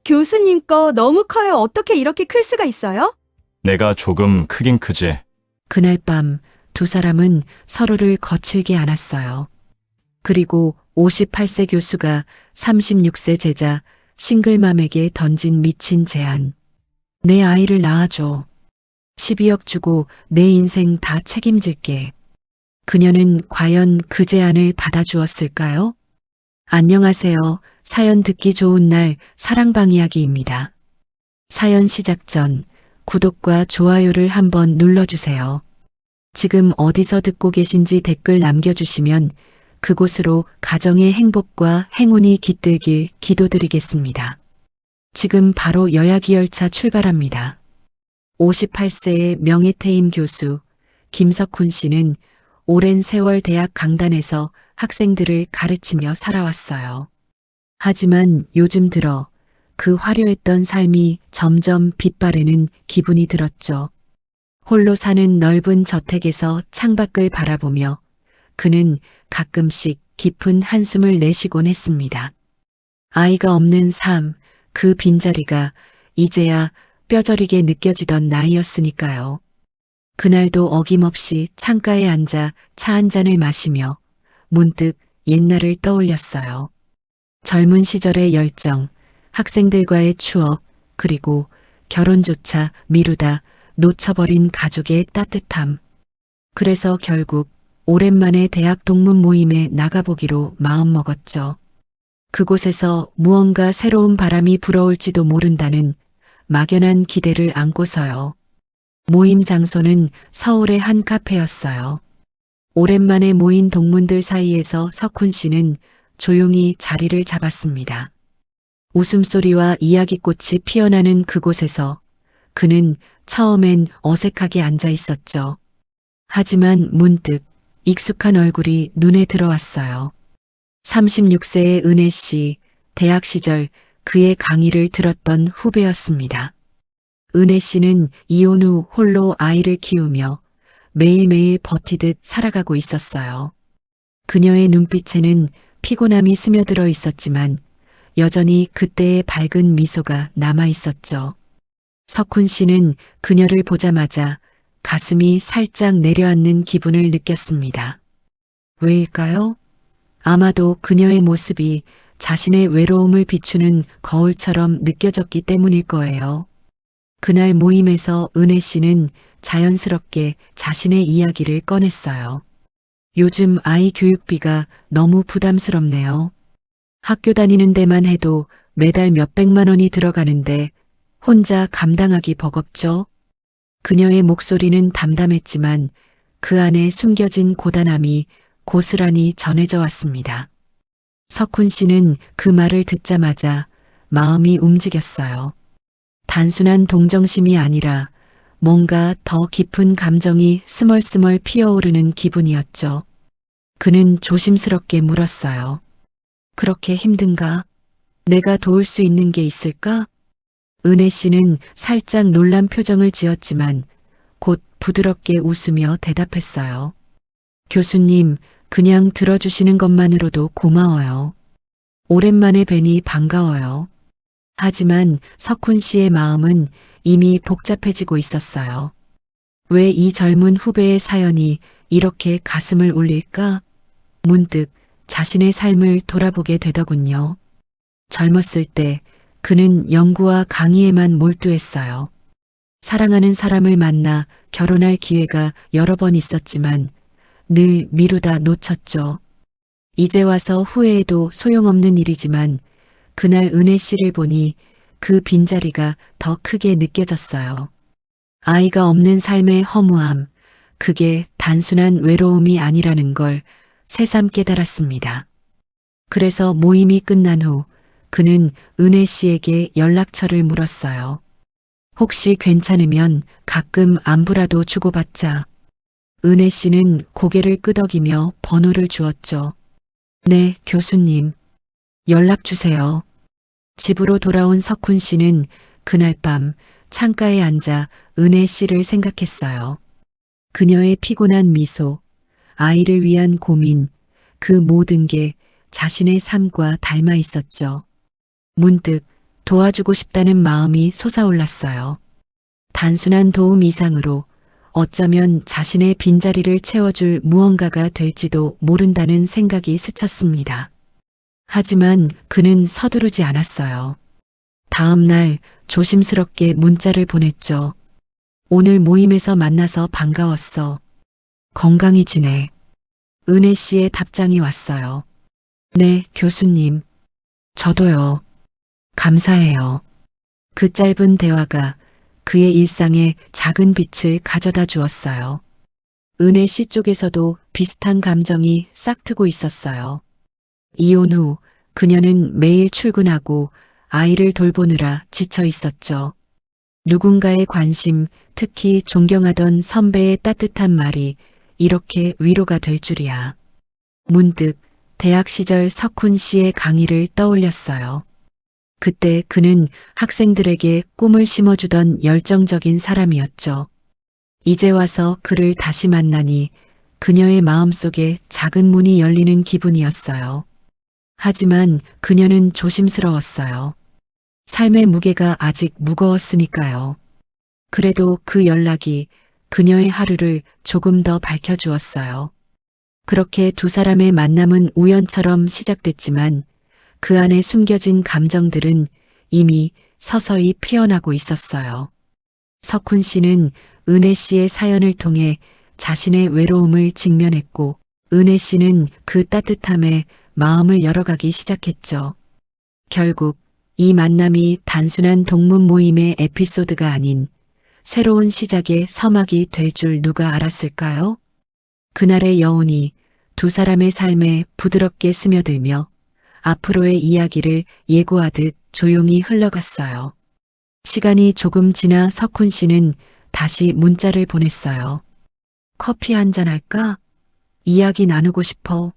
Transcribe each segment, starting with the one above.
교수님 거 너무 커요. 어떻게 이렇게 클 수가 있어요? 내가 조금 크긴 크지. 그날 밤 두 사람은 서로를 거칠게 안았어요. 그리고 58세 교수가 36세 제자 싱글맘에게 던진 미친 제안. 내 아이를 낳아줘. 12억 주고 내 인생 다 책임질게. 그녀는 과연 그 제안을 받아주었을까요? 안녕하세요. 사연 듣기 좋은 날 사랑방 이야기입니다. 사연 시작 전 구독과 좋아요를 한번 눌러주세요. 지금 어디서 듣고 계신지 댓글 남겨주시면 그곳으로 가정의 행복과 행운이 깃들길 기도드리겠습니다. 지금 바로 여야기 열차 출발합니다. 58세의 명예퇴임 교수 김석훈 씨는 오랜 세월 대학 강단에서 학생들을 가르치며 살아왔어요. 하지만 요즘 들어 그 화려했던 삶이 점점 빛바래는 기분이 들었죠. 홀로 사는 넓은 저택에서 창밖을 바라보며 그는 가끔씩 깊은 한숨을 내쉬곤 했습니다. 아이가 없는 삶, 그 빈자리가 이제야 뼈저리게 느껴지던 나이였으니까요. 그날도 어김없이 창가에 앉아 차 한 잔을 마시며 문득 옛날을 떠올렸어요. 젊은 시절의 열정, 학생들과의 추억, 그리고 결혼조차 미루다 놓쳐버린 가족의 따뜻함. 그래서 결국 오랜만에 대학 동문 모임에 나가보기로 마음먹었죠. 그곳에서 무언가 새로운 바람이 불어올지도 모른다는 막연한 기대를 안고서요. 모임 장소는 서울의 한 카페였어요. 오랜만에 모인 동문들 사이에서 석훈 씨는 조용히 자리를 잡았습니다. 웃음소리와 이야기꽃이 피어나는 그곳에서 그는 처음엔 어색하게 앉아 있었죠. 하지만 문득 익숙한 얼굴이 눈에 들어왔어요. 36세의 은혜 씨, 대학 시절 그의 강의를 들었던 후배였습니다. 은혜 씨는 이혼 후 홀로 아이를 키우며 매일매일 버티듯 살아가고 있었어요. 그녀의 눈빛에는 피곤함이 스며들어 있었지만 여전히 그때의 밝은 미소가 남아 있었죠. 석훈 씨는 그녀를 보자마자 가슴이 살짝 내려앉는 기분을 느꼈습니다. 왜일까요? 아마도 그녀의 모습이 자신의 외로움을 비추는 거울처럼 느껴졌기 때문일 거예요. 그날 모임에서 은혜 씨는 자연스럽게 자신의 이야기를 꺼냈어요. 요즘 아이 교육비가 너무 부담스럽네요. 학교 다니는 데만 해도 매달 몇백만 원이 들어가는데 혼자 감당하기 버겁죠. 그녀의 목소리는 담담했지만 그 안에 숨겨진 고단함이 고스란히 전해져 왔습니다. 석훈 씨는 그 말을 듣자마자 마음이 움직였어요. 단순한 동정심이 아니라 뭔가 더 깊은 감정이 스멀스멀 피어오르는 기분이었죠. 그는 조심스럽게 물었어요. 그렇게 힘든가? 내가 도울 수 있는 게 있을까? 은혜 씨는 살짝 놀란 표정을 지었지만 곧 부드럽게 웃으며 대답했어요. 교수님, 그냥 들어주시는 것만으로도 고마워요. 오랜만에 뵈니 반가워요. 하지만 석훈 씨의 마음은 이미 복잡해지고 있었어요. 왜 이 젊은 후배의 사연이 이렇게 가슴을 울릴까? 문득 자신의 삶을 돌아보게 되더군요. 젊었을 때 그는 연구와 강의에만 몰두했어요. 사랑하는 사람을 만나 결혼할 기회가 여러 번 있었지만 늘 미루다 놓쳤죠. 이제 와서 후회해도 소용없는 일이지만 그날 은혜 씨를 보니 그 빈자리가 더 크게 느껴졌어요. 아이가 없는 삶의 허무함, 그게 단순한 외로움이 아니라는 걸 새삼 깨달았습니다. 그래서 모임이 끝난 후 그는 은혜 씨에게 연락처를 물었어요. 혹시 괜찮으면 가끔 안부라도 주고받자. 은혜 씨는 고개를 끄덕이며 번호를 주었죠. 네, 교수님. 연락 주세요. 집으로 돌아온 석훈 씨는 그날 밤 창가에 앉아 은혜 씨를 생각했어요. 그녀의 피곤한 미소, 아이를 위한 고민, 그 모든 게 자신의 삶과 닮아 있었죠. 문득 도와주고 싶다는 마음이 솟아올랐어요. 단순한 도움 이상으로 어쩌면 자신의 빈자리를 채워줄 무언가가 될지도 모른다는 생각이 스쳤습니다. 하지만 그는 서두르지 않았어요. 다음 날 조심스럽게 문자를 보냈죠. 오늘 모임에서 만나서 반가웠어. 건강히 지내. 은혜 씨의 답장이 왔어요. 네, 교수님. 저도요. 감사해요. 그 짧은 대화가 그의 일상에 작은 빛을 가져다 주었어요. 은혜 씨 쪽에서도 비슷한 감정이 싹트고 있었어요. 이혼 후 그녀는 매일 출근하고 아이를 돌보느라 지쳐 있었죠. 누군가의 관심, 특히 존경하던 선배의 따뜻한 말이 이렇게 위로가 될 줄이야. 문득 대학 시절 석훈 씨의 강의를 떠올렸어요. 그때 그는 학생들에게 꿈을 심어주던 열정적인 사람이었죠. 이제 와서 그를 다시 만나니 그녀의 마음속에 작은 문이 열리는 기분이었어요. 하지만 그녀는 조심스러웠어요. 삶의 무게가 아직 무거웠으니까요. 그래도 그 연락이 그녀의 하루를 조금 더 밝혀주었어요. 그렇게 두 사람의 만남은 우연처럼 시작됐지만 그 안에 숨겨진 감정들은 이미 서서히 피어나고 있었어요. 석훈 씨는 은혜 씨의 사연을 통해 자신의 외로움을 직면했고 은혜 씨는 그 따뜻함에 마음을 열어가기 시작했죠. 결국 이 만남이 단순한 동문 모임의 에피소드가 아닌 새로운 시작의 서막이 될 줄 누가 알았을까요? 그날의 여운이 두 사람의 삶에 부드럽게 스며들며 앞으로의 이야기를 예고하듯 조용히 흘러갔어요. 시간이 조금 지나 석훈 씨는 다시 문자를 보냈어요. 커피 한잔 할까? 이야기 나누고 싶어.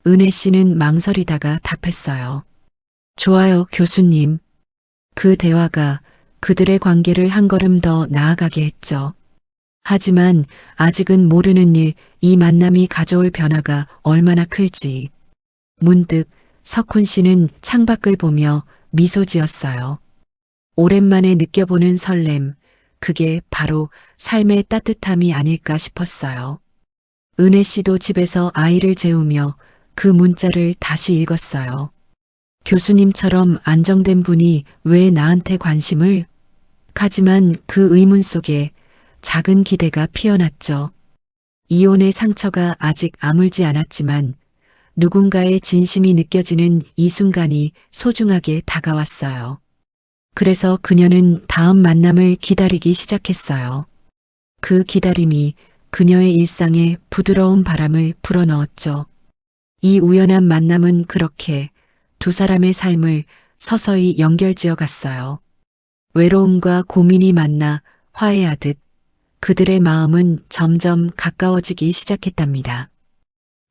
은혜 씨는 망설이다가 답했어요. 좋아요, 교수님. 그 대화가 그들의 관계를 한 걸음 더 나아가게 했죠. 하지만 아직은 모르는 일, 이 만남이 가져올 변화가 얼마나 클지. 문득 석훈 씨는 창밖을 보며 미소 지었어요. 오랜만에 느껴보는 설렘, 그게 바로 삶의 따뜻함이 아닐까 싶었어요. 은혜 씨도 집에서 아이를 재우며 그 문자를 다시 읽었어요. 교수님처럼 안정된 분이 왜 나한테 관심을? 하지만 그 의문 속에 작은 기대가 피어났죠. 이혼의 상처가 아직 아물지 않았지만 누군가의 진심이 느껴지는 이 순간이 소중하게 다가왔어요. 그래서 그녀는 다음 만남을 기다리기 시작했어요. 그 기다림이 그녀의 일상에 부드러운 바람을 불어넣었죠. 이 우연한 만남은 그렇게 두 사람의 삶을 서서히 연결지어 갔어요. 외로움과 고민이 만나 화해하듯 그들의 마음은 점점 가까워지기 시작했답니다.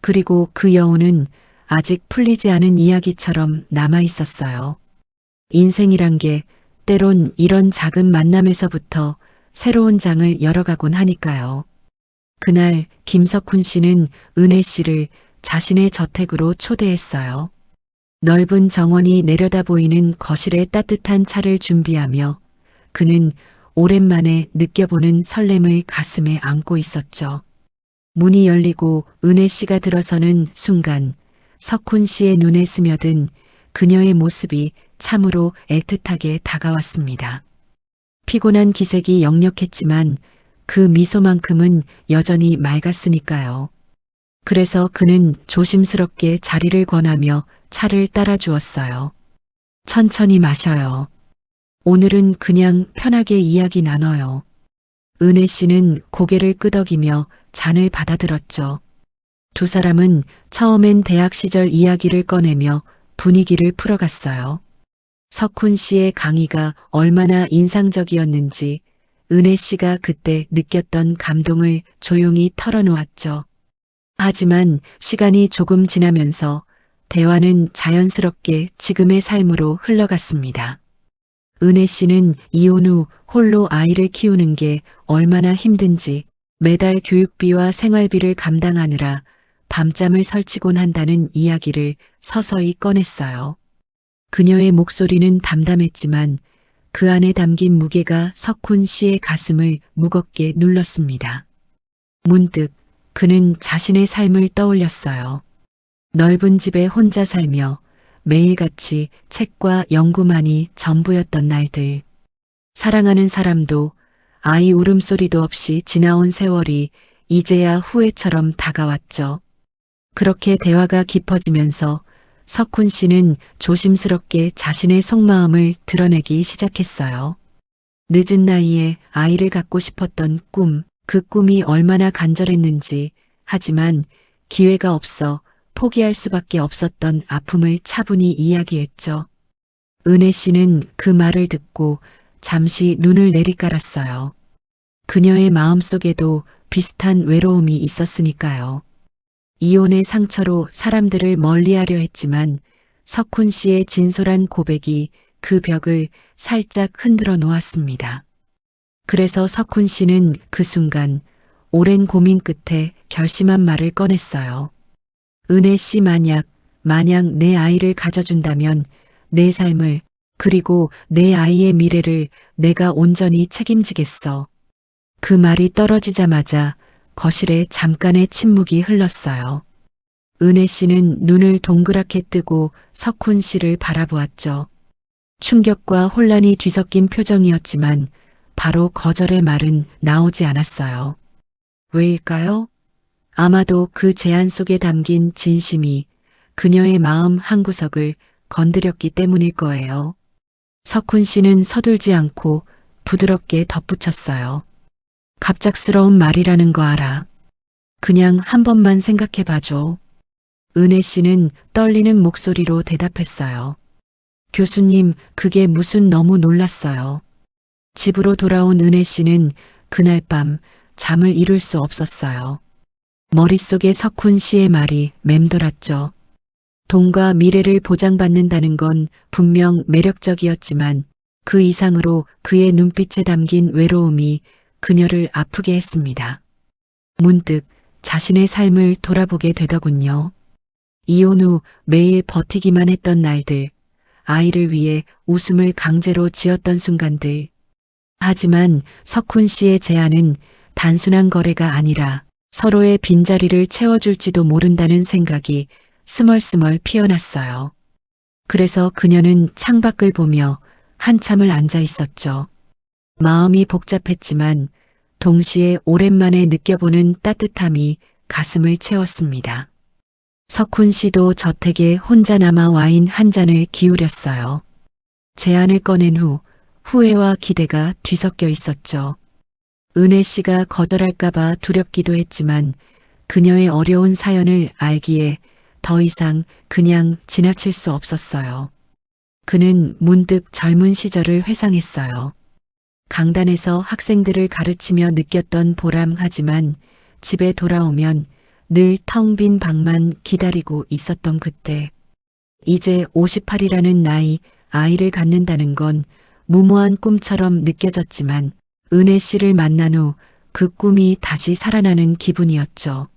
그리고 그 여운은 아직 풀리지 않은 이야기처럼 남아 있었어요. 인생이란 게 때론 이런 작은 만남에서부터 새로운 장을 열어가곤 하니까요. 그날 김석훈 씨는 은혜 씨를 자신의 저택으로 초대했어요. 넓은 정원이 내려다 보이는 거실에 따뜻한 차를 준비하며 그는 오랜만에 느껴보는 설렘을 가슴에 안고 있었죠. 문이 열리고 은혜 씨가 들어서는 순간 석훈 씨의 눈에 스며든 그녀의 모습이 참으로 애틋하게 다가왔습니다. 피곤한 기색이 역력했지만 그 미소만큼은 여전히 맑았으니까요. 그래서 그는 조심스럽게 자리를 권하며 차를 따라 주었어요. 천천히 마셔요. 오늘은 그냥 편하게 이야기 나눠요. 은혜 씨는 고개를 끄덕이며 잔을 받아들었죠. 두 사람은 처음엔 대학 시절 이야기를 꺼내며 분위기를 풀어갔어요. 석훈 씨의 강의가 얼마나 인상적이었는지 은혜 씨가 그때 느꼈던 감동을 조용히 털어놓았죠. 하지만 시간이 조금 지나면서 대화는 자연스럽게 지금의 삶으로 흘러갔습니다. 은혜 씨는 이혼 후 홀로 아이를 키우는 게 얼마나 힘든지 매달 교육비와 생활비를 감당하느라 밤잠을 설치곤 한다는 이야기를 서서히 꺼냈어요. 그녀의 목소리는 담담했지만 그 안에 담긴 무게가 석훈 씨의 가슴을 무겁게 눌렀습니다. 문득 그는 자신의 삶을 떠올렸어요. 넓은 집에 혼자 살며 매일같이 책과 연구만이 전부였던 날들. 사랑하는 사람도 아이 울음소리도 없이 지나온 세월이 이제야 후회처럼 다가왔죠. 그렇게 대화가 깊어지면서 석훈 씨는 조심스럽게 자신의 속마음을 드러내기 시작했어요. 늦은 나이에 아이를 갖고 싶었던 꿈, 그 꿈이 얼마나 간절했는지, 하지만 기회가 없어 포기할 수밖에 없었던 아픔을 차분히 이야기했죠. 은혜 씨는 그 말을 듣고 잠시 눈을 내리깔았어요. 그녀의 마음속에도 비슷한 외로움이 있었으니까요. 이혼의 상처로 사람들을 멀리하려 했지만 석훈 씨의 진솔한 고백이 그 벽을 살짝 흔들어 놓았습니다. 그래서 석훈 씨는 그 순간 오랜 고민 끝에 결심한 말을 꺼냈어요. 은혜 씨 만약 내 아이를 가져준다면 내 삶을 그리고 내 아이의 미래를 내가 온전히 책임지겠어. 그 말이 떨어지자마자 거실에 잠깐의 침묵이 흘렀어요. 은혜 씨는 눈을 동그랗게 뜨고 석훈 씨를 바라보았죠. 충격과 혼란이 뒤섞인 표정이었지만 바로 거절의 말은 나오지 않았어요. 왜일까요? 아마도 그 제안 속에 담긴 진심이 그녀의 마음 한구석을 건드렸기 때문일 거예요. 석훈 씨는 서둘지 않고 부드럽게 덧붙였어요. 갑작스러운 말이라는 거 알아. 그냥 한 번만 생각해 봐줘. 은혜 씨는 떨리는 목소리로 대답했어요. 교수님, 그게 무슨 너무 놀랐어요. 집으로 돌아온 은혜 씨는 그날 밤 잠을 이룰 수 없었어요. 머릿속에 석훈 씨의 말이 맴돌았죠. 돈과 미래를 보장받는다는 건 분명 매력적이었지만 그 이상으로 그의 눈빛에 담긴 외로움이 그녀를 아프게 했습니다. 문득 자신의 삶을 돌아보게 되더군요. 이혼 후 매일 버티기만 했던 날들, 아이를 위해 웃음을 강제로 지었던 순간들. 하지만 석훈 씨의 제안은 단순한 거래가 아니라 서로의 빈자리를 채워줄지도 모른다는 생각이 스멀스멀 피어났어요. 그래서 그녀는 창밖을 보며 한참을 앉아 있었죠. 마음이 복잡했지만 동시에 오랜만에 느껴보는 따뜻함이 가슴을 채웠습니다. 석훈 씨도 저택에 혼자 남아 와인 한 잔을 기울였어요. 제안을 꺼낸 후 후회와 기대가 뒤섞여 있었죠. 은혜 씨가 거절할까봐 두렵기도 했지만 그녀의 어려운 사연을 알기에 더 이상 그냥 지나칠 수 없었어요. 그는 문득 젊은 시절을 회상했어요. 강단에서 학생들을 가르치며 느꼈던 보람 하지만 집에 돌아오면 늘 텅 빈 방만 기다리고 있었던 그때. 이제 58이라는 나이, 아이를 갖는다는 건 무모한 꿈처럼 느껴졌지만 은혜 씨를 만난 후 그 꿈이 다시 살아나는 기분이었죠.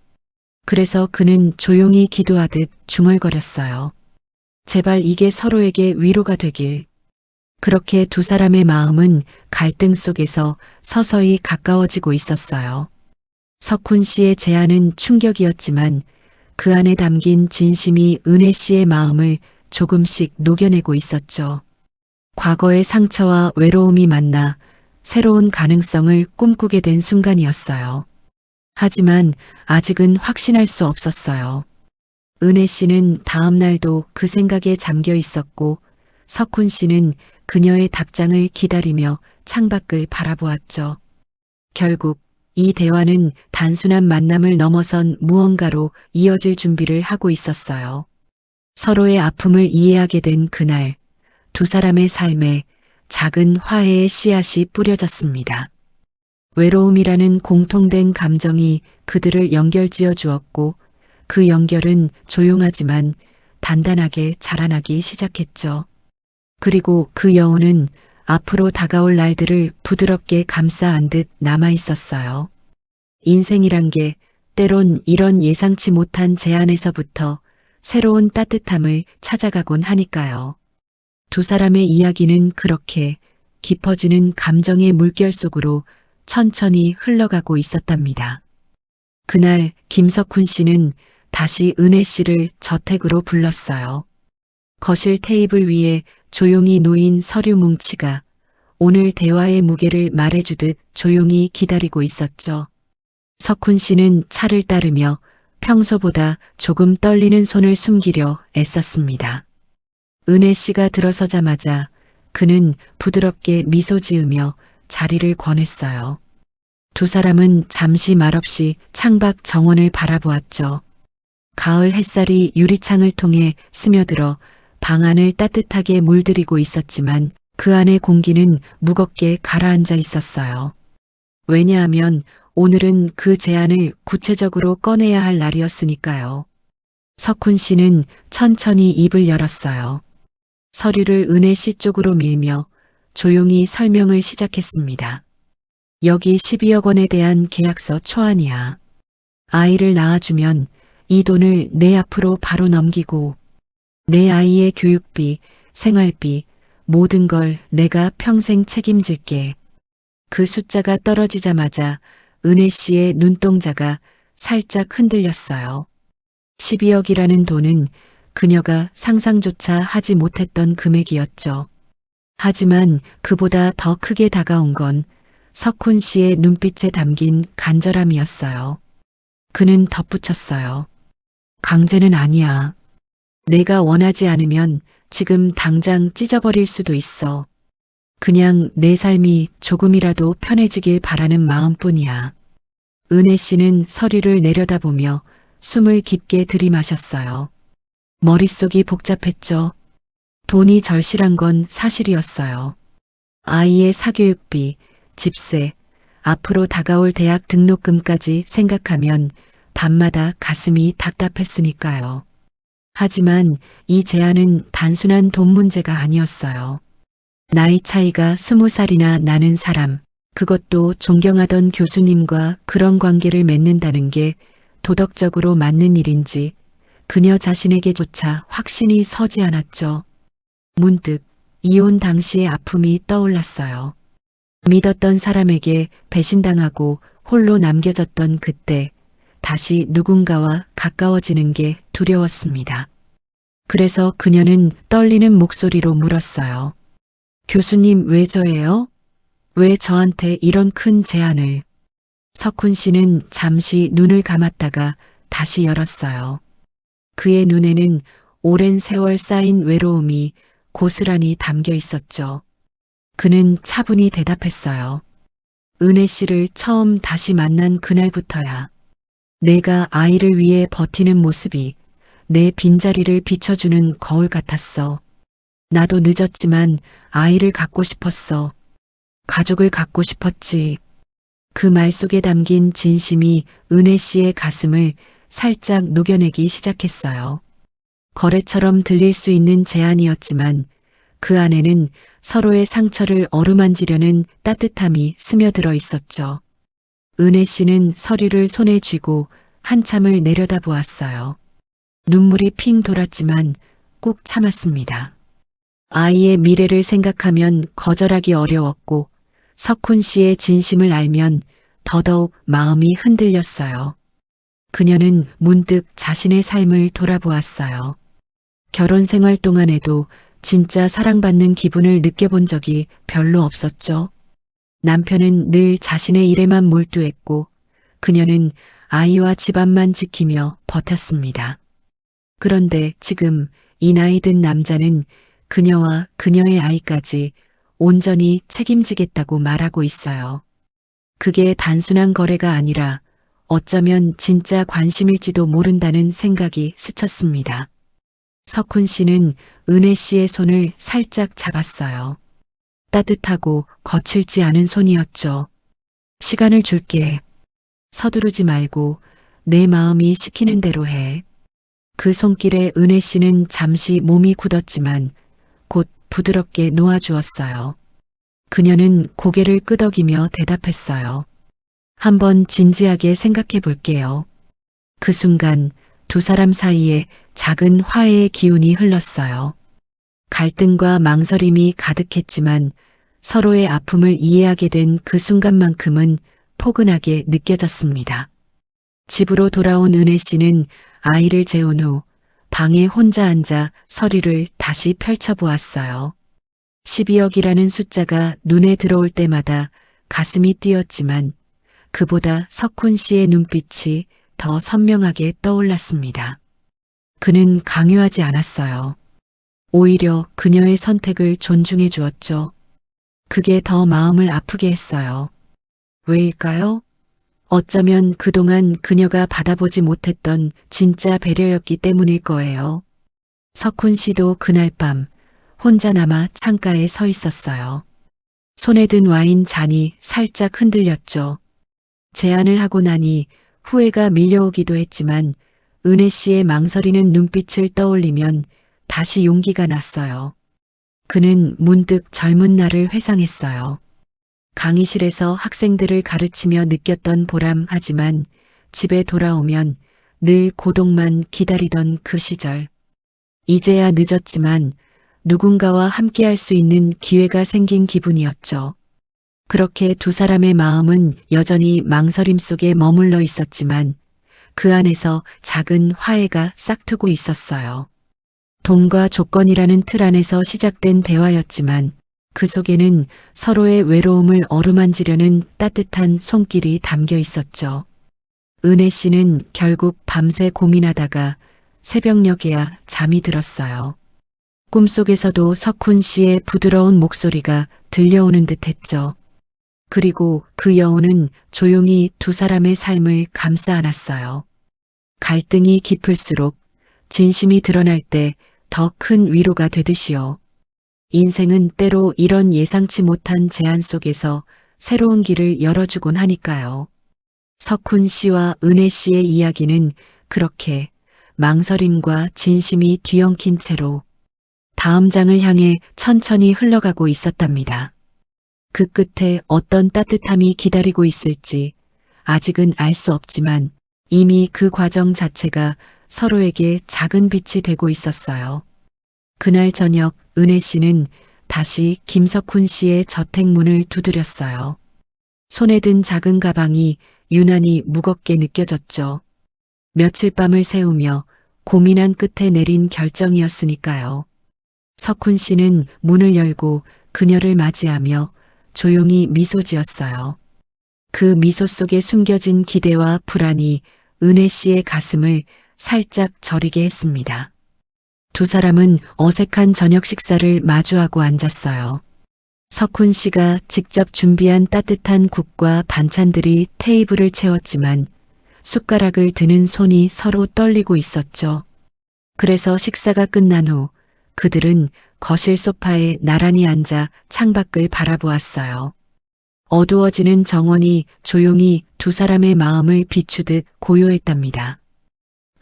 그래서 그는 조용히 기도하듯 중얼거렸어요. 제발 이게 서로에게 위로가 되길. 그렇게 두 사람의 마음은 갈등 속에서 서서히 가까워지고 있었어요. 석훈 씨의 제안은 충격이었지만 그 안에 담긴 진심이 은혜 씨의 마음을 조금씩 녹여내고 있었죠. 과거의 상처와 외로움이 만나 새로운 가능성을 꿈꾸게 된 순간이었어요. 하지만 아직은 확신할 수 없었어요. 은혜 씨는 다음 날도 그 생각에 잠겨 있었고 석훈 씨는 그녀의 답장을 기다리며 창밖을 바라보았죠. 결국 이 대화는 단순한 만남을 넘어선 무언가로 이어질 준비를 하고 있었어요. 서로의 아픔을 이해하게 된 그날, 두 사람의 삶에 작은 화해의 씨앗이 뿌려졌습니다. 외로움이라는 공통된 감정이 그들을 연결지어 주었고 그 연결은 조용하지만 단단하게 자라나기 시작했죠. 그리고 그 여운은 앞으로 다가올 날들을 부드럽게 감싸 안듯 남아 있었어요. 인생이란 게 때론 이런 예상치 못한 제안에서부터 새로운 따뜻함을 찾아가곤 하니까요. 두 사람의 이야기는 그렇게 깊어지는 감정의 물결 속으로 천천히 흘러가고 있었답니다. 그날 김석훈 씨는 다시 은혜 씨를 저택으로 불렀어요. 거실 테이블 위에 조용히 놓인 서류 뭉치가 오늘 대화의 무게를 말해주듯 조용히 기다리고 있었죠. 석훈 씨는 차를 따르며 평소보다 조금 떨리는 손을 숨기려 애썼습니다. 은혜 씨가 들어서자마자 그는 부드럽게 미소 지으며 자리를 권했어요. 두 사람은 잠시 말없이 창밖 정원을 바라보았죠. 가을 햇살이 유리창을 통해 스며들어 방 안을 따뜻하게 물들이고 있었지만 그 안의 공기는 무겁게 가라앉아 있었어요. 왜냐하면 오늘은 그 제안을 구체적으로 꺼내야 할 날이었으니까요. 석훈 씨는 천천히 입을 열었어요. 서류를 은혜 씨 쪽으로 밀며 조용히 설명을 시작했습니다. 여기 12억 원에 대한 계약서 초안이야. 아이를 낳아주면 이 돈을 내 앞으로 바로 넘기고 내 아이의 교육비, 생활비, 모든 걸 내가 평생 책임질게. 그 숫자가 떨어지자마자 은혜 씨의 눈동자가 살짝 흔들렸어요. 12억이라는 돈은 그녀가 상상조차 하지 못했던 금액이었죠. 하지만 그보다 더 크게 다가온 건 석훈 씨의 눈빛에 담긴 간절함이었어요. 그는 덧붙였어요. 강제는 아니야. 내가 원하지 않으면 지금 당장 찢어버릴 수도 있어. 그냥 내 삶이 조금이라도 편해지길 바라는 마음뿐이야. 은혜 씨는 서류를 내려다보며 숨을 깊게 들이마셨어요. 머릿속이 복잡했죠. 돈이 절실한 건 사실이었어요. 아이의 사교육비, 집세, 앞으로 다가올 대학 등록금까지 생각하면 밤마다 가슴이 답답했으니까요. 하지만 이 제안은 단순한 돈 문제가 아니었어요. 나이 차이가 20살이나 나는 사람, 그것도 존경하던 교수님과 그런 관계를 맺는다는 게 도덕적으로 맞는 일인지 그녀 자신에게조차 확신이 서지 않았죠. 문득 이혼 당시의 아픔이 떠올랐어요. 믿었던 사람에게 배신당하고 홀로 남겨졌던 그때 다시 누군가와 가까워지는 게 두려웠습니다. 그래서 그녀는 떨리는 목소리로 물었어요. 교수님 왜 저예요? 왜 저한테 이런 큰 제안을? 석훈 씨는 잠시 눈을 감았다가 다시 열었어요. 그의 눈에는 오랜 세월 쌓인 외로움이 고스란히 담겨 있었죠. 그는 차분히 대답했어요. 은혜 씨를 처음 다시 만난 그날부터야. 내가 아이를 위해 버티는 모습이 내 빈자리를 비춰주는 거울 같았어. 나도 늦었지만 아이를 갖고 싶었어. 가족을 갖고 싶었지. 그 말 속에 담긴 진심이 은혜 씨의 가슴을 살짝 녹여내기 시작했어요. 거래처럼 들릴 수 있는 제안이었지만 그 안에는 서로의 상처를 어루만지려는 따뜻함이 스며들어 있었죠. 은혜 씨는 서류를 손에 쥐고 한참을 내려다보았어요. 눈물이 핑 돌았지만 꾹 참았습니다. 아이의 미래를 생각하면 거절하기 어려웠고 석훈 씨의 진심을 알면 더더욱 마음이 흔들렸어요. 그녀는 문득 자신의 삶을 돌아보았어요. 결혼 생활 동안에도 진짜 사랑받는 기분을 느껴본 적이 별로 없었죠. 남편은 늘 자신의 일에만 몰두했고 그녀는 아이와 집안만 지키며 버텼습니다. 그런데 지금 이 나이 든 남자는 그녀와 그녀의 아이까지 온전히 책임지겠다고 말하고 있어요. 그게 단순한 거래가 아니라 어쩌면 진짜 관심일지도 모른다는 생각이 스쳤습니다. 석훈 씨는 은혜 씨의 손을 살짝 잡았어요. 따뜻하고 거칠지 않은 손이었죠. 시간을 줄게. 서두르지 말고 내 마음이 시키는 대로 해. 그 손길에 은혜 씨는 잠시 몸이 굳었지만 곧 부드럽게 놓아주었어요. 그녀는 고개를 끄덕이며 대답했어요. 한번 진지하게 생각해 볼게요. 그 순간 두 사람 사이에 작은 화해의 기운이 흘렀어요. 갈등과 망설임이 가득했지만 서로의 아픔을 이해하게 된 그 순간만큼은 포근하게 느껴졌습니다. 집으로 돌아온 은혜 씨는 아이를 재운 후 방에 혼자 앉아 서류를 다시 펼쳐보았어요. 12억이라는 숫자가 눈에 들어올 때마다 가슴이 뛰었지만 그보다 석훈 씨의 눈빛이 더 선명하게 떠올랐습니다. 그는 강요하지 않았어요. 오히려 그녀의 선택을 존중해 주었죠. 그게 더 마음을 아프게 했어요. 왜일까요? 어쩌면 그동안 그녀가 받아보지 못했던 진짜 배려였기 때문일 거예요. 석훈 씨도 그날 밤 혼자 남아 창가에 서 있었어요. 손에 든 와인 잔이 살짝 흔들렸죠. 제안을 하고 나니 후회가 밀려오기도 했지만 은혜 씨의 망설이는 눈빛을 떠올리면 다시 용기가 났어요. 그는 문득 젊은 날을 회상했어요. 강의실에서 학생들을 가르치며 느꼈던 보람 하지만 집에 돌아오면 늘 고독만 기다리던 그 시절. 이제야 늦었지만 누군가와 함께할 수 있는 기회가 생긴 기분이었죠. 그렇게 두 사람의 마음은 여전히 망설임 속에 머물러 있었지만 그 안에서 작은 화해가 싹트고 있었어요. 돈과 조건이라는 틀 안에서 시작된 대화였지만 그 속에는 서로의 외로움을 어루만지려는 따뜻한 손길이 담겨 있었죠. 은혜 씨는 결국 밤새 고민하다가 새벽녘에야 잠이 들었어요. 꿈속에서도 석훈 씨의 부드러운 목소리가 들려오는 듯했죠. 그리고 그 여운은 조용히 두 사람의 삶을 감싸 안았어요. 갈등이 깊을수록 진심이 드러날 때 더 큰 위로가 되듯이요. 인생은 때로 이런 예상치 못한 제안 속에서 새로운 길을 열어주곤 하니까요. 석훈 씨와 은혜 씨의 이야기는 그렇게 망설임과 진심이 뒤엉킨 채로 다음 장을 향해 천천히 흘러가고 있었답니다. 그 끝에 어떤 따뜻함이 기다리고 있을지 아직은 알 수 없지만 이미 그 과정 자체가 서로에게 작은 빛이 되고 있었어요. 그날 저녁 은혜 씨는 다시 김석훈 씨의 저택 문을 두드렸어요. 손에 든 작은 가방이 유난히 무겁게 느껴졌죠. 며칠 밤을 새우며 고민한 끝에 내린 결정이었으니까요. 석훈 씨는 문을 열고 그녀를 맞이하며 조용히 미소 지었어요. 그 미소 속에 숨겨진 기대와 불안이 은혜 씨의 가슴을 살짝 저리게 했습니다. 두 사람은 어색한 저녁 식사를 마주하고 앉았어요. 석훈 씨가 직접 준비한 따뜻한 국과 반찬들이 테이블을 채웠지만 숟가락을 드는 손이 서로 떨리고 있었죠. 그래서 식사가 끝난 후 그들은 거실 소파에 나란히 앉아 창밖을 바라보았어요. 어두워지는 정원이 조용히 두 사람의 마음을 비추듯 고요했답니다.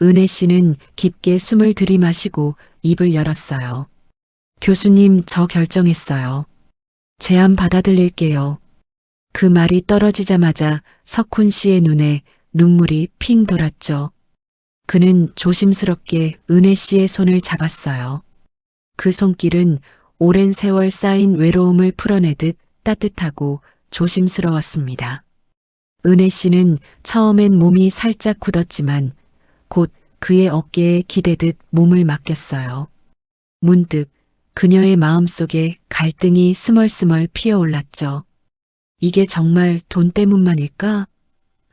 은혜 씨는 깊게 숨을 들이마시고 입을 열었어요. 교수님, 저 결정했어요. 제안 받아들일게요. 그 말이 떨어지자마자 석훈 씨의 눈에 눈물이 핑 돌았죠. 그는 조심스럽게 은혜 씨의 손을 잡았어요. 그 손길은 오랜 세월 쌓인 외로움을 풀어내듯 따뜻하고 조심스러웠습니다. 은혜 씨는 처음엔 몸이 살짝 굳었지만 곧 그의 어깨에 기대듯 몸을 맡겼어요. 문득 그녀의 마음속에 갈등이 스멀스멀 피어올랐죠. 이게 정말 돈 때문만일까?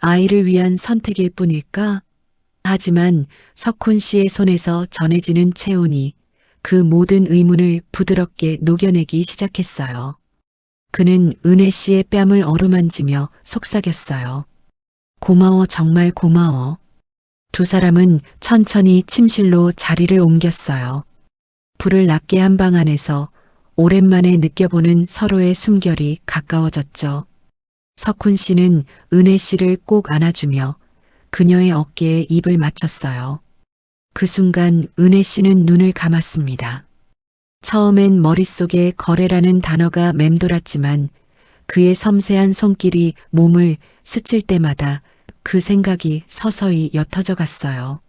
아이를 위한 선택일 뿐일까? 하지만 석훈 씨의 손에서 전해지는 체온이 그 모든 의문을 부드럽게 녹여내기 시작했어요. 그는 은혜 씨의 뺨을 어루만지며 속삭였어요. 고마워, 정말 고마워. 두 사람은 천천히 침실로 자리를 옮겼어요. 불을 낮게 한 방 안에서 오랜만에 느껴보는 서로의 숨결이 가까워졌죠. 석훈 씨는 은혜 씨를 꼭 안아주며 그녀의 어깨에 입을 맞췄어요. 그 순간 은혜 씨는 눈을 감았습니다. 처음엔 머릿속에 거래라는 단어가 맴돌았지만 그의 섬세한 손길이 몸을 스칠 때마다 그 생각이 서서히 옅어져 갔어요.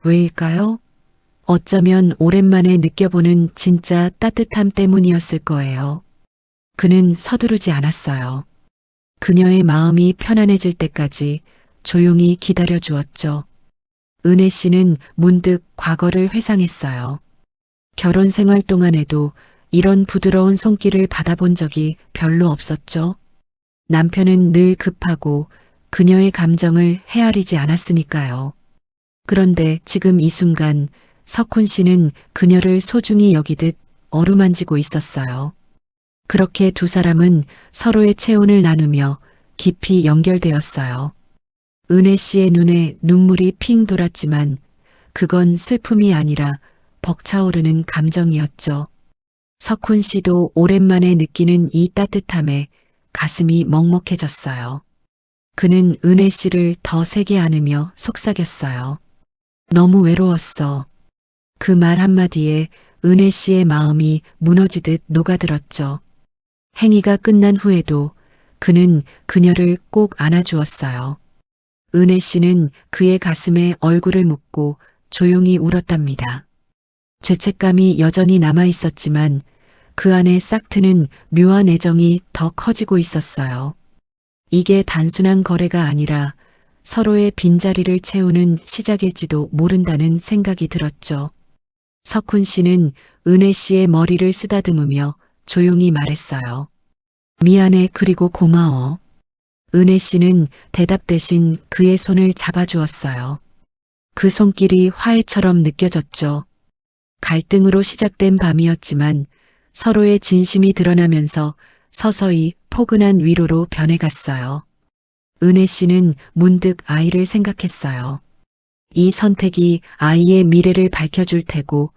왜일까요? 어쩌면 오랜만에 느껴보는 진짜 따뜻함 때문이었을 거예요. 그는 서두르지 않았어요. 그녀의 마음이 편안해질 때까지 조용히 기다려 주었죠. 은혜 씨는 문득 과거를 회상했어요. 결혼 생활 동안에도 이런 부드러운 손길을 받아본 적이 별로 없었죠. 남편은 늘 급하고 그녀의 감정을 헤아리지 않았으니까요. 그런데 지금 이 순간 석훈 씨는 그녀를 소중히 여기듯 어루만지고 있었어요. 그렇게 두 사람은 서로의 체온을 나누며 깊이 연결되었어요. 은혜 씨의 눈에 눈물이 핑 돌았지만 그건 슬픔이 아니라 벅차오르는 감정이었죠. 석훈 씨도 오랜만에 느끼는 이 따뜻함에 가슴이 먹먹해졌어요. 그는 은혜 씨를 더 세게 안으며 속삭였어요. 너무 외로웠어. 그 말 한마디에 은혜 씨의 마음이 무너지듯 녹아들었죠. 행위가 끝난 후에도 그는 그녀를 꼭 안아주었어요. 은혜 씨는 그의 가슴에 얼굴을 묻고 조용히 울었답니다. 죄책감이 여전히 남아 있었지만 그 안에 싹트는 묘한 애정이 더 커지고 있었어요. 이게 단순한 거래가 아니라 서로의 빈자리를 채우는 시작일지도 모른다는 생각이 들었죠. 석훈 씨는 은혜 씨의 머리를 쓰다듬으며 조용히 말했어요. 미안해 그리고 고마워. 은혜 씨는 대답 대신 그의 손을 잡아주었어요. 그 손길이 화해처럼 느껴졌죠. 갈등으로 시작된 밤이었지만 서로의 진심이 드러나면서 서서히 포근한 위로로 변해갔어요. 은혜 씨는 문득 아이를 생각했어요. 이 선택이 아이의 미래를 밝혀줄 테고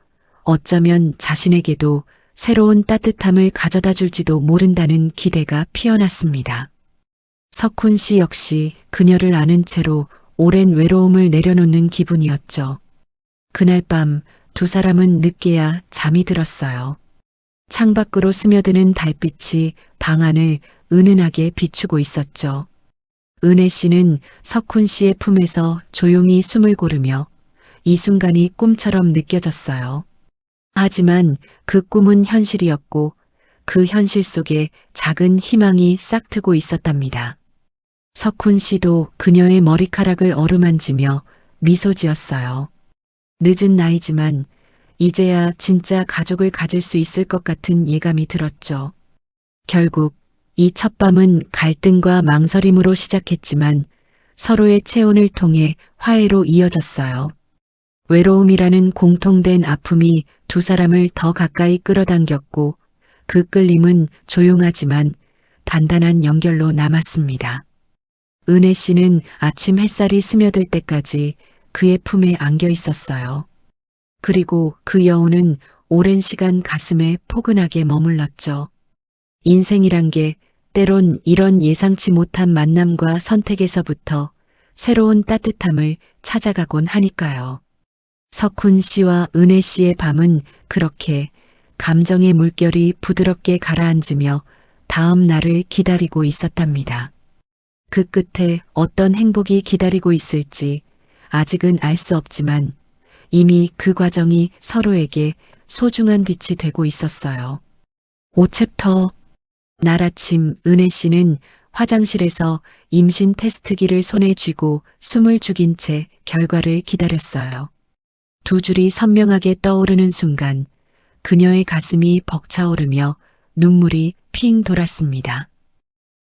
어쩌면 자신에게도 새로운 따뜻함을 가져다 줄지도 모른다는 기대가 피어났습니다. 석훈 씨 역시 그녀를 아는 채로 오랜 외로움을 내려놓는 기분이었죠. 그날 밤 두 사람은 늦게야 잠이 들었어요. 창밖으로 스며드는 달빛이 방 안을 은은하게 비추고 있었죠. 은혜 씨는 석훈 씨의 품에서 조용히 숨을 고르며 이 순간이 꿈처럼 느껴졌어요. 하지만 그 꿈은 현실이었고 그 현실 속에 작은 희망이 싹트고 있었답니다. 석훈 씨도 그녀의 머리카락을 어루만지며 미소 지었어요. 늦은 나이지만 이제야 진짜 가족을 가질 수 있을 것 같은 예감이 들었죠. 결국 이 첫 밤은 갈등과 망설임으로 시작했지만 서로의 체온을 통해 화해로 이어졌어요. 외로움이라는 공통된 아픔이 두 사람을 더 가까이 끌어당겼고 그 끌림은 조용하지만 단단한 연결로 남았습니다. 은혜 씨는 아침 햇살이 스며들 때까지 그의 품에 안겨 있었어요. 그리고 그 여운은 오랜 시간 가슴에 포근하게 머물렀죠. 인생이란 게 때론 이런 예상치 못한 만남과 선택에서부터 새로운 따뜻함을 찾아가곤 하니까요. 석훈 씨와 은혜 씨의 밤은 그렇게 감정의 물결이 부드럽게 가라앉으며 다음 날을 기다리고 있었답니다. 그 끝에 어떤 행복이 기다리고 있을지 아직은 알 수 없지만 이미 그 과정이 서로에게 소중한 빛이 되고 있었어요. 5챕터 날 아침 은혜 씨는 화장실에서 임신 테스트기를 손에 쥐고 숨을 죽인 채 결과를 기다렸어요. 두 줄이 선명하게 떠오르는 순간 그녀의 가슴이 벅차오르며 눈물이 핑 돌았습니다.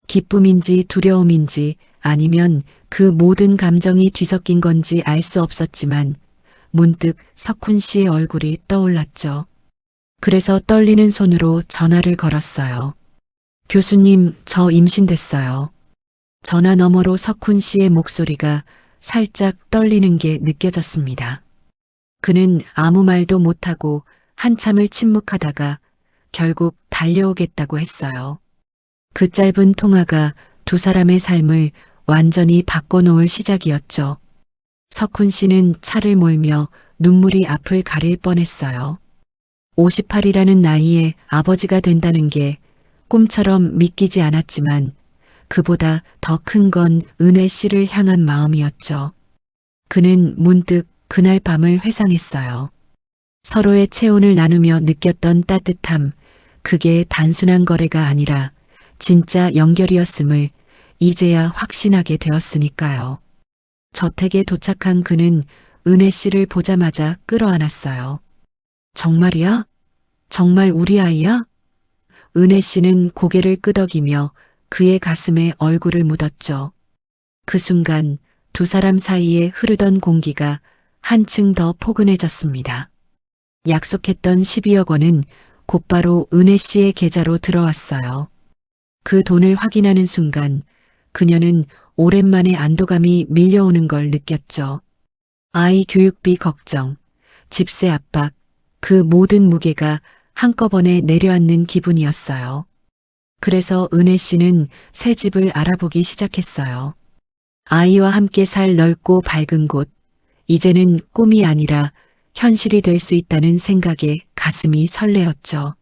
기쁨인지 두려움인지 아니면 그 모든 감정이 뒤섞인 건지 알 수 없었지만 문득 석훈 씨의 얼굴이 떠올랐죠. 그래서 떨리는 손으로 전화를 걸었어요. 교수님, 저 임신됐어요. 전화 너머로 석훈 씨의 목소리가 살짝 떨리는 게 느껴졌습니다. 그는 아무 말도 못하고 한참을 침묵하다가 결국 달려오겠다고 했어요. 그 짧은 통화가 두 사람의 삶을 완전히 바꿔놓을 시작이었죠. 석훈 씨는 차를 몰며 눈물이 앞을 가릴 뻔했어요. 58이라는 나이에 아버지가 된다는 게 꿈처럼 믿기지 않았지만 그보다 더 큰 건 은혜 씨를 향한 마음이었죠. 그는 문득 그날 밤을 회상했어요. 서로의 체온을 나누며 느꼈던 따뜻함, 그게 단순한 거래가 아니라 진짜 연결이었음을 이제야 확신하게 되었으니까요. 저택에 도착한 그는 은혜 씨를 보자마자 끌어안았어요. 정말이야? 정말 우리 아이야? 은혜 씨는 고개를 끄덕이며 그의 가슴에 얼굴을 묻었죠. 그 순간 두 사람 사이에 흐르던 공기가 한층 더 포근해졌습니다. 약속했던 12억 원은 곧바로 은혜 씨의 계좌로 들어왔어요. 그 돈을 확인하는 순간 그녀는 오랜만에 안도감이 밀려오는 걸 느꼈죠. 아이 교육비 걱정, 집세 압박, 그 모든 무게가 한꺼번에 내려앉는 기분이었어요. 그래서 은혜 씨는 새 집을 알아보기 시작했어요. 아이와 함께 살 넓고 밝은 곳, 이제는 꿈이 아니라 현실이 될 수 있다는 생각에 가슴이 설레었죠.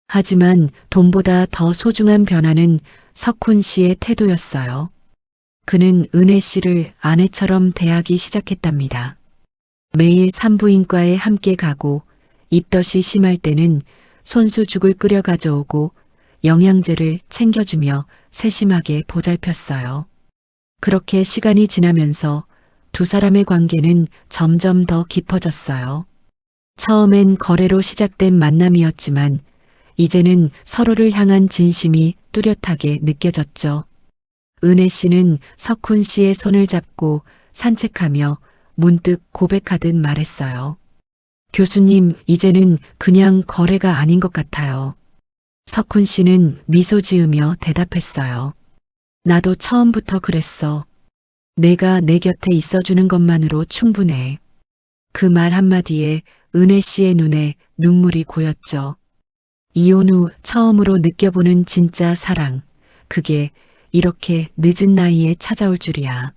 하지만 돈보다 더 소중한 변화는 석훈 씨의 태도였어요. 그는 은혜 씨를 아내처럼 대하기 시작했답니다. 매일 산부인과에 함께 가고 입덧이 심할 때는 손수죽을 끓여 가져오고 영양제를 챙겨주며 세심하게 보살폈어요. 그렇게 시간이 지나면서 두 사람의 관계는 점점 더 깊어졌어요. 처음엔 거래로 시작된 만남이었지만 이제는 서로를 향한 진심이 뚜렷하게 느껴졌죠. 은혜 씨는 석훈 씨의 손을 잡고 산책하며 문득 고백하듯 말했어요. 교수님, 이제는 그냥 거래가 아닌 것 같아요. 석훈 씨는 미소 지으며 대답했어요. 나도 처음부터 그랬어. 내가 내 곁에 있어주는 것만으로 충분해. 그 말 한마디에 은혜 씨의 눈에 눈물이 고였죠. 이혼 후 처음으로 느껴보는 진짜 사랑. 그게 이렇게 늦은 나이에 찾아올 줄이야.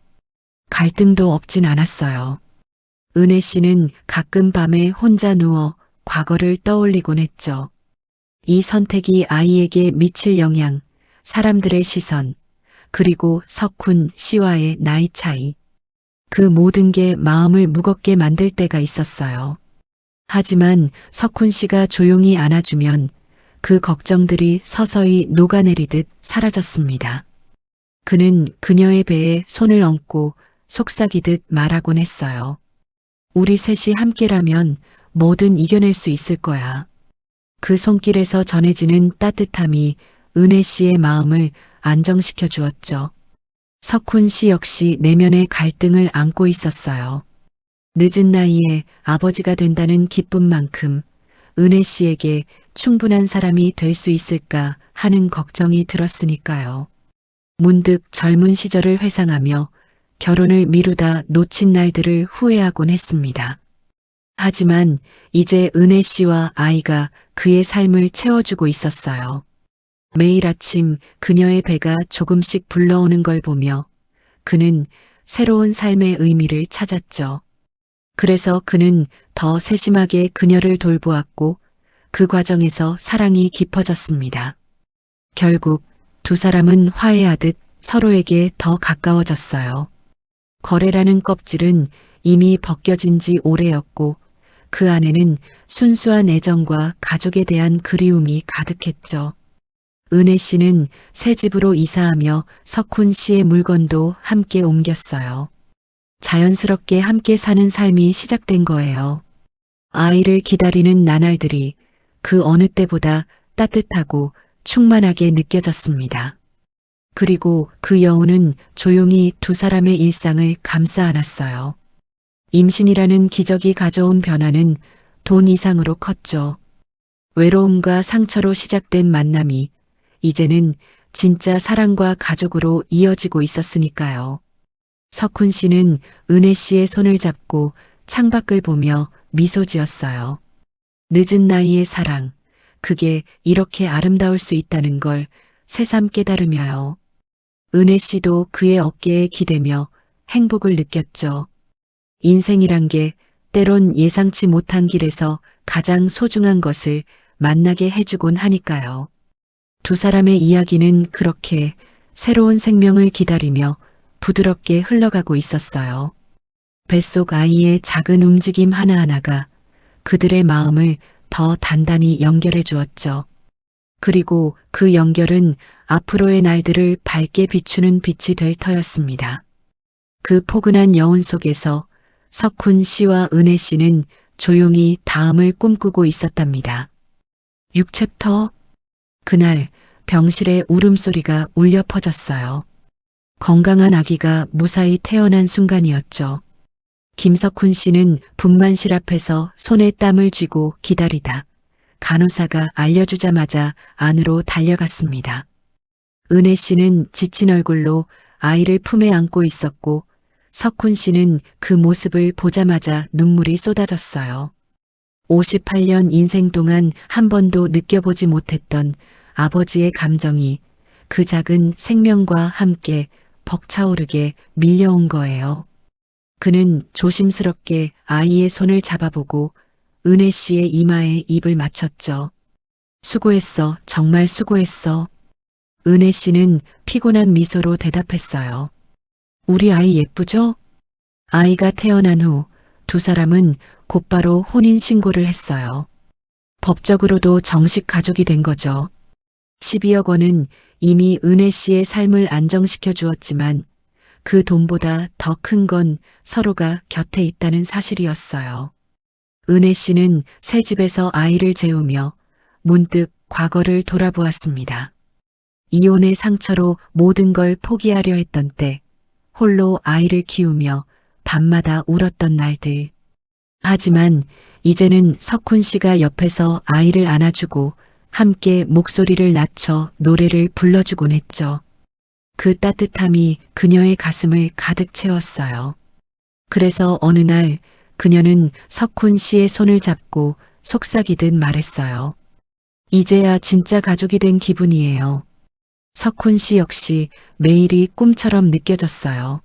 갈등도 없진 않았어요. 은혜 씨는 가끔 밤에 혼자 누워 과거를 떠올리곤 했죠. 이 선택이 아이에게 미칠 영향, 사람들의 시선, 그리고 석훈 씨와의 나이 차이. 그 모든 게 마음을 무겁게 만들 때가 있었어요. 하지만 석훈 씨가 조용히 안아주면 그 걱정들이 서서히 녹아내리듯 사라졌습니다. 그는 그녀의 배에 손을 얹고 속삭이듯 말하곤 했어요. 우리 셋이 함께라면 뭐든 이겨낼 수 있을 거야. 그 손길에서 전해지는 따뜻함이 은혜 씨의 마음을 안정시켜 주었죠. 석훈 씨 역시 내면의 갈등을 안고 있었어요. 늦은 나이에 아버지가 된다는 기쁨만큼 은혜 씨에게 충분한 사람이 될 수 있을까 하는 걱정이 들었으니까요. 문득 젊은 시절을 회상하며 결혼을 미루다 놓친 날들을 후회하곤 했습니다. 하지만 이제 은혜 씨와 아이가 그의 삶을 채워주고 있었어요. 매일 아침 그녀의 배가 조금씩 불러오는 걸 보며 그는 새로운 삶의 의미를 찾았죠. 그래서 그는 더 세심하게 그녀를 돌보았고 그 과정에서 사랑이 깊어졌습니다. 결국 두 사람은 화해하듯 서로에게 더 가까워졌어요. 거래라는 껍질은 이미 벗겨진 지 오래였고 그 안에는 순수한 애정과 가족에 대한 그리움이 가득했죠. 은혜 씨는 새 집으로 이사하며 석훈 씨의 물건도 함께 옮겼어요. 자연스럽게 함께 사는 삶이 시작된 거예요. 아이를 기다리는 나날들이 그 어느 때보다 따뜻하고 충만하게 느껴졌습니다. 그리고 그 여운은 조용히 두 사람의 일상을 감싸 안았어요. 임신이라는 기적이 가져온 변화는 돈 이상으로 컸죠. 외로움과 상처로 시작된 만남이 이제는 진짜 사랑과 가족으로 이어지고 있었으니까요. 석훈 씨는 은혜 씨의 손을 잡고 창밖을 보며 미소 지었어요. 늦은 나이의 사랑, 그게 이렇게 아름다울 수 있다는 걸 새삼 깨달으며요. 은혜 씨도 그의 어깨에 기대며 행복을 느꼈죠. 인생이란 게 때론 예상치 못한 길에서 가장 소중한 것을 만나게 해주곤 하니까요. 두 사람의 이야기는 그렇게 새로운 생명을 기다리며 부드럽게 흘러가고 있었어요. 뱃속 아이의 작은 움직임 하나하나가 그들의 마음을 더 단단히 연결해 주었죠. 그리고 그 연결은 앞으로의 날들을 밝게 비추는 빛이 될 터였습니다. 그 포근한 여운 속에서 석훈 씨와 은혜 씨는 조용히 다음을 꿈꾸고 있었답니다. 6챕터. 그날 병실에 울음소리가 울려 퍼졌어요. 건강한 아기가 무사히 태어난 순간이었죠. 김석훈 씨는 분만실 앞에서 손에 땀을 쥐고 기다리다 간호사가 알려주자마자 안으로 달려갔습니다. 은혜 씨는 지친 얼굴로 아이를 품에 안고 있었고 석훈 씨는 그 모습을 보자마자 눈물이 쏟아졌어요. 58년 인생 동안 한 번도 느껴보지 못했던 아버지의 감정이 그 작은 생명과 함께 벅차오르게 밀려온 거예요. 그는 조심스럽게 아이의 손을 잡아보고 은혜 씨의 이마에 입을 맞췄죠. 수고했어, 정말 수고했어. 은혜 씨는 피곤한 미소로 대답했어요. 우리 아이 예쁘죠? 아이가 태어난 후 두 사람은 곧바로 혼인신고를 했어요. 법적으로도 정식 가족이 된 거죠. 12억 원은 이미 은혜 씨의 삶을 안정시켜 주었지만 그 돈보다 더 큰 건 서로가 곁에 있다는 사실이었어요. 은혜 씨는 새 집에서 아이를 재우며 문득 과거를 돌아보았습니다. 이혼의 상처로 모든 걸 포기하려 했던 때, 홀로 아이를 키우며 밤마다 울었던 날들. 하지만 이제는 석훈 씨가 옆에서 아이를 안아주고 함께 목소리를 낮춰 노래를 불러주곤 했죠. 그 따뜻함이 그녀의 가슴을 가득 채웠어요. 그래서 어느 날 그녀는 석훈 씨의 손을 잡고 속삭이듯 말했어요. 이제야 진짜 가족이 된 기분이에요. 석훈 씨 역시 매일이 꿈처럼 느껴졌어요.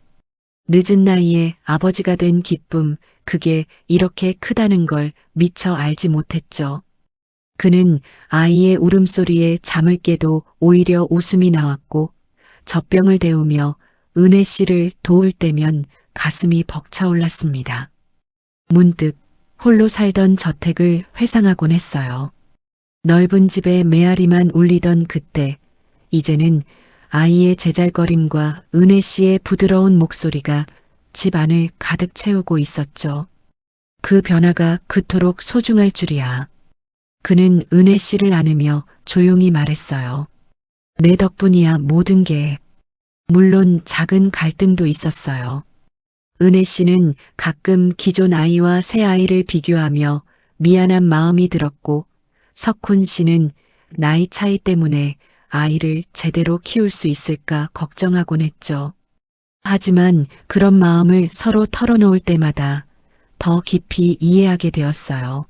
늦은 나이에 아버지가 된 기쁨, 그게 이렇게 크다는 걸 미처 알지 못했죠. 그는 아이의 울음소리에 잠을 깨도 오히려 웃음이 나왔고 젖병을 데우며 은혜 씨를 도울 때면 가슴이 벅차올랐습니다. 문득 홀로 살던 저택을 회상하곤 했어요. 넓은 집에 메아리만 울리던 그때, 이제는 아이의 제잘거림과 은혜 씨의 부드러운 목소리가 집 안을 가득 채우고 있었죠. 그 변화가 그토록 소중할 줄이야. 그는 은혜 씨를 안으며 조용히 말했어요. 내 덕분이야 모든 게. 물론 작은 갈등도 있었어요. 은혜 씨는 가끔 기존 아이와 새 아이를 비교하며 미안한 마음이 들었고, 석훈 씨는 나이 차이 때문에 아이를 제대로 키울 수 있을까 걱정하곤 했죠. 하지만 그런 마음을 서로 털어놓을 때마다 더 깊이 이해하게 되었어요.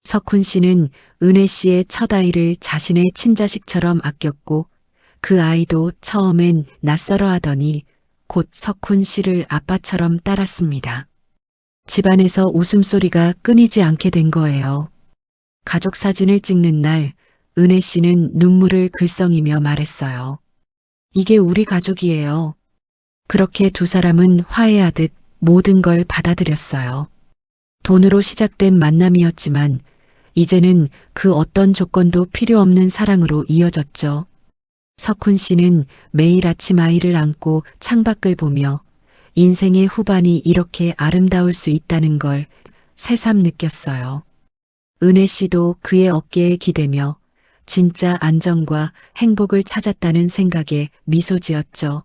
석훈 씨는 은혜 씨의 첫 아이를 자신의 친자식처럼 아꼈고 그 아이도 처음엔 낯설어 하더니 곧 석훈 씨를 아빠처럼 따랐습니다. 집안에서 웃음소리가 끊이지 않게 된 거예요. 가족 사진을 찍는 날 은혜 씨는 눈물을 글썽이며 말했어요. 이게 우리 가족이에요. 그렇게 두 사람은 화해하듯 모든 걸 받아들였어요. 돈으로 시작된 만남이었지만 이제는 그 어떤 조건도 필요 없는 사랑으로 이어졌죠. 석훈 씨는 매일 아침 아이를 안고 창밖을 보며 인생의 후반이 이렇게 아름다울 수 있다는 걸 새삼 느꼈어요. 은혜 씨도 그의 어깨에 기대며 진짜 안정과 행복을 찾았다는 생각에 미소 지었죠.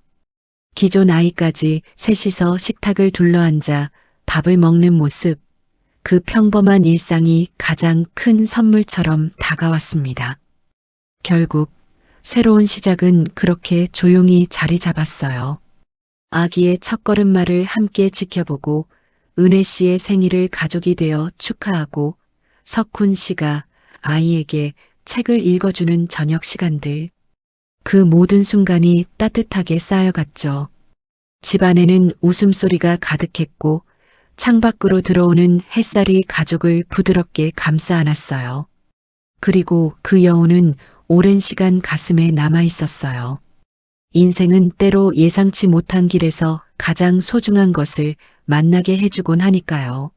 기존 아이까지 셋이서 식탁을 둘러앉아 밥을 먹는 모습, 그 평범한 일상이 가장 큰 선물처럼 다가왔습니다. 결국 새로운 시작은 그렇게 조용히 자리 잡았어요. 아기의 첫걸음마를 함께 지켜보고 은혜 씨의 생일을 가족이 되어 축하하고 석훈 씨가 아이에게 책을 읽어주는 저녁 시간들. 그 모든 순간이 따뜻하게 쌓여갔죠. 집안에는 웃음소리가 가득했고 창밖으로 들어오는 햇살이 가족을 부드럽게 감싸 안았어요. 그리고 그 여운은 오랜 시간 가슴에 남아 있었어요. 인생은 때로 예상치 못한 길에서 가장 소중한 것을 만나게 해주곤 하니까요.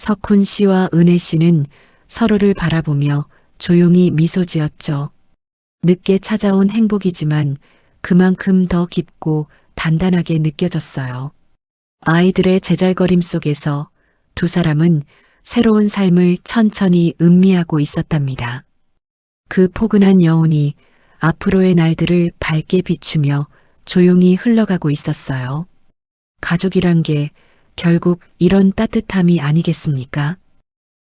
석훈 씨와 은혜 씨는 서로를 바라보며 조용히 미소 지었죠. 늦게 찾아온 행복이지만 그만큼 더 깊고 단단하게 느껴졌어요. 아이들의 제잘거림 속에서 두 사람은 새로운 삶을 천천히 음미하고 있었답니다. 그 포근한 여운이 앞으로의 날들을 밝게 비추며 조용히 흘러가고 있었어요. 가족이란 게 결국 이런 따뜻함이 아니겠습니까?